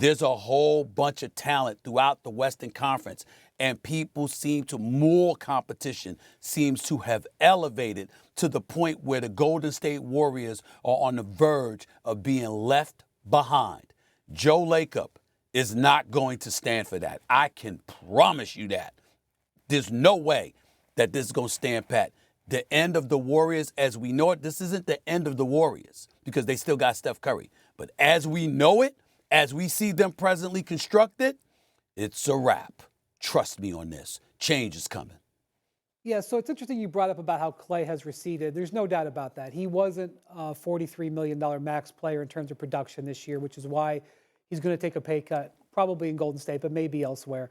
There's a whole bunch of talent throughout the Western Conference, and people more competition seems to have elevated to the point where the Golden State Warriors are on the verge of being left behind. Joe Lacob is not going to stand for that. I can promise you that. There's no way that this is going to stand pat. The end of the Warriors as we know it, this isn't the end of the Warriors because they still got Steph Curry. But as we know it, as we see them presently constructed, it's a wrap. Trust me on this. Change is coming. Yeah, so it's interesting you brought up about how Klay has receded. There's no doubt about that. He wasn't a $43 million max player in terms of production this year, which is why he's going to take a pay cut, probably in Golden State, but maybe elsewhere.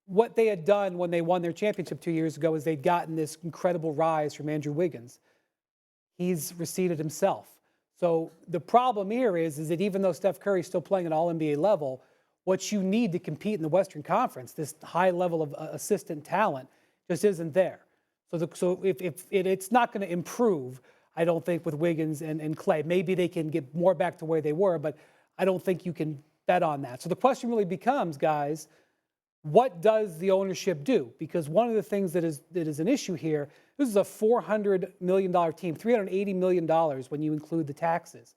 What they had done when they won their championship 2 years ago is they'd gotten this incredible rise from Andrew Wiggins. He's receded himself. So the problem here is that even though Steph Curry is still playing at all-NBA level, what you need to compete in the Western Conference, this high level of assistant talent, just isn't there. So if it's not going to improve, I don't think, with Wiggins and Klay. Maybe they can get more back to where they were, but I don't think you can bet on that. So the question really becomes, guys, what does the ownership do? Because one of the things that is an issue here, this is a $400 million team, $380 million when you include the taxes.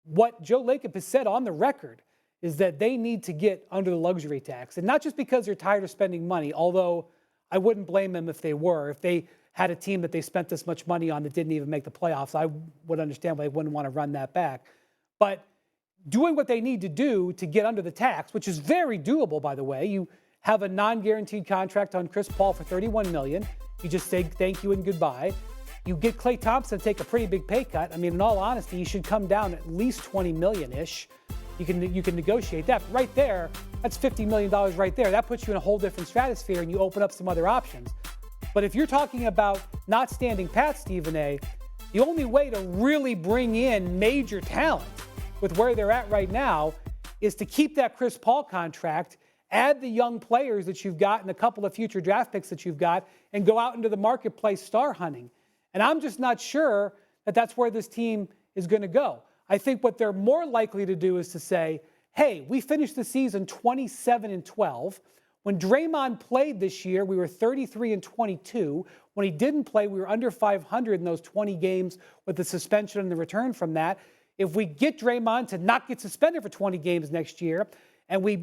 What Joe Lacob has said on the record is that they need to get under the luxury tax. And not just because they're tired of spending money, although I wouldn't blame them if they were. If they had a team that they spent this much money on that didn't even make the playoffs, I would understand why they wouldn't want to run that back. But doing what they need to do to get under the tax, which is very doable, by the way. You have a non-guaranteed contract on Chris Paul for $31 million. You just say thank you and goodbye. You get Klay Thompson to take a pretty big pay cut. I mean, in all honesty, you should come down at least $20 million-ish. You can negotiate that. But right there, that's $50 million right there. That puts you in a whole different stratosphere, and you open up some other options. But if you're talking about not standing pat, Stephen A., the only way to really bring in major talent with where they're at right now is to keep that Chris Paul contract, add the young players that you've got and a couple of future draft picks that you've got, and go out into the marketplace star hunting. And I'm just not sure that that's where this team is going to go. I think what they're more likely to do is to say, hey, we finished the season 27-12. When Draymond played this year, we were 33-22. When he didn't play, we were under 500 in those 20 games with the suspension and the return from that. If we get Draymond to not get suspended for 20 games next year, and we,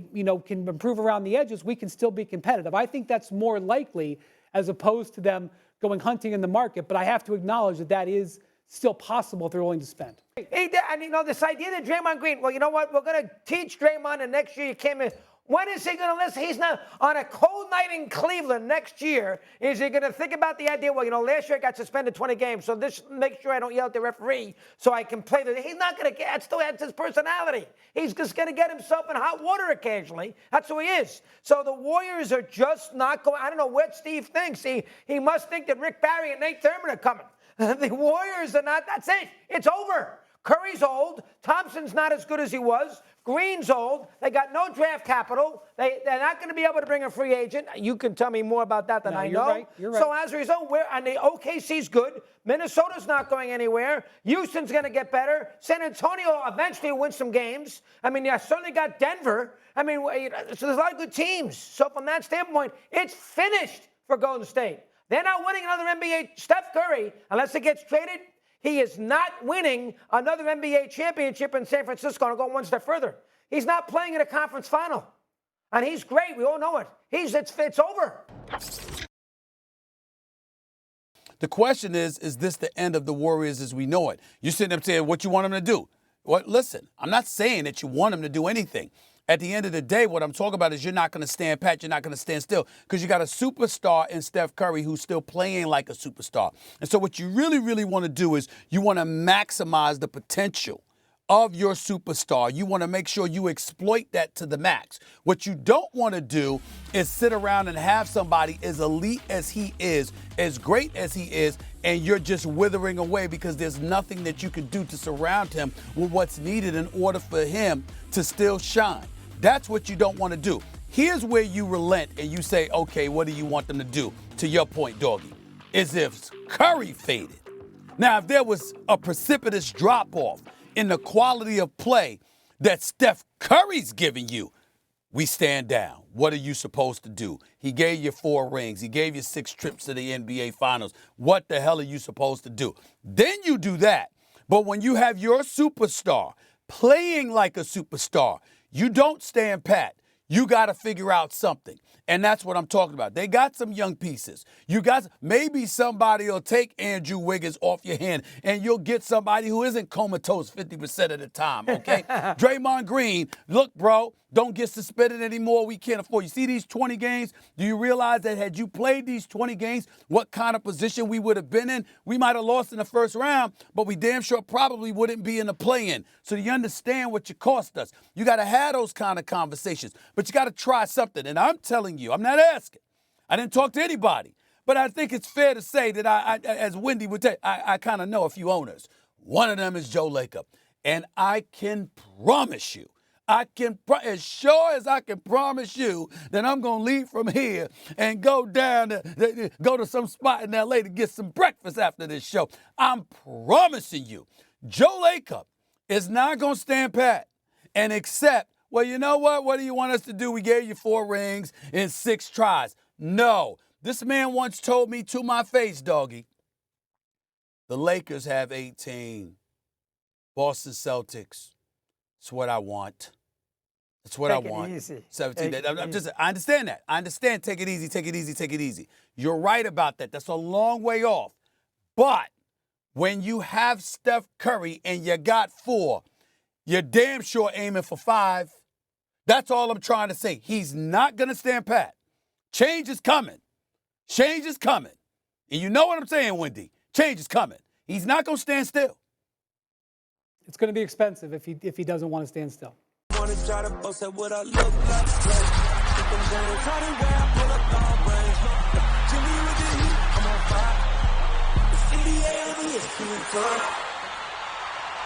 can improve around the edges, we can still be competitive. I think that's more likely as opposed to them going hunting in the market. But I have to acknowledge that is still possible if they're willing to spend. And this idea that Draymond Green, well, you know what? We're going to teach Draymond, and next year you can't miss. When is he going to listen? He's not on a cold night in Cleveland next year. Is he going to think about the idea? Well, last year I got suspended 20 games, so this make sure I don't yell at the referee so I can play. He's not going to get. That's his personality. He's just going to get himself in hot water occasionally. That's who he is. So the Warriors are just not going. I don't know what Steve thinks. He must think that Rick Barry and Nate Thurman are coming. The Warriors are not. That's it. It's over. Curry's old. Thompson's not as good as he was. Green's old. They got no draft capital. They're not going to be able to bring a free agent. You can tell me more about that than I know. Right, you're right. So as a result, the OKC's good. Minnesota's not going anywhere. Houston's going to get better. San Antonio eventually will win some games. I mean, you certainly got Denver. I mean, so there's a lot of good teams. So from that standpoint, it's finished for Golden State. They're not winning another NBA. Steph Curry, unless it gets traded, he is not winning another NBA championship in San Francisco. And I'll go one step further. He's not playing in a conference final. And he's great. We all know it. It's over. The question is this the end of the Warriors as we know it? You're sitting there saying what you want them to do. Well, listen, I'm not saying that you want them to do anything. At the end of the day, what I'm talking about is you're not going to stand pat, you're not going to stand still, because you got a superstar in Steph Curry who's still playing like a superstar. And so what you really, really want to do is you want to maximize the potential of your superstar. You want to make sure you exploit that to the max. What you don't want to do is sit around and have somebody as elite as he is, as great as he is, and you're just withering away because there's nothing that you can do to surround him with what's needed in order for him to still shine. That's what you don't want to do. Here's where you relent and you say, okay, what do you want them to do? To your point, Doggy, is if Curry faded. Now, if there was a precipitous drop-off in the quality of play, that Steph Curry's giving you, we stand down. What are you supposed to do? He gave you 4 rings. He gave you 6 trips to the NBA Finals. What the hell are you supposed to do? Then you do that. But when you have your superstar playing like a superstar, you don't stand pat. You got to figure out something. And that's what I'm talking about. They got some young pieces. You got maybe somebody will take Andrew Wiggins off your hand and you'll get somebody who isn't comatose 50% of the time, okay? Draymond Green, look, bro, don't get suspended anymore. We can't afford. You see these 20 games? Do you realize that had you played these 20 games, what kind of position we would have been in? We might have lost in the first round, but we damn sure probably wouldn't be in the play-in. So you understand what you cost us. You got to have those kind of conversations, but you got to try something. And I'm telling you, I'm not asking. I didn't talk to anybody, but I think it's fair to say that I as Wendy would tell you, I kind of know a few owners. One of them is Joe Lacob. And I can promise you, as sure as I can promise you that I'm going to leave from here and go down go to some spot in L.A. to get some breakfast after this show. I'm promising you, Joe Lacob is not going to stand pat and accept, well, you know what? What do you want us to do? We gave you 4 rings in 6 tries. No. This man once told me to my face, doggy, the Lakers have 18. Boston Celtics. That's what I want. That's what I want. Easy. 17. I understand that. I understand. Take it easy, take it easy, take it easy. You're right about that. That's a long way off. But when you have Steph Curry and you got 4, you're damn sure aiming for 5. That's all I'm trying to say. He's not going to stand pat. Change is coming. Change is coming. And you know what I'm saying, Wendy. Change is coming. He's not going to stand still. It's going to be expensive if he doesn't want to stand still. Wanna try to boast at what I look like. Think I'm gonna try to wear, pull up all brains. Jimmy with the heat, I'm on fire. It's 88 over here,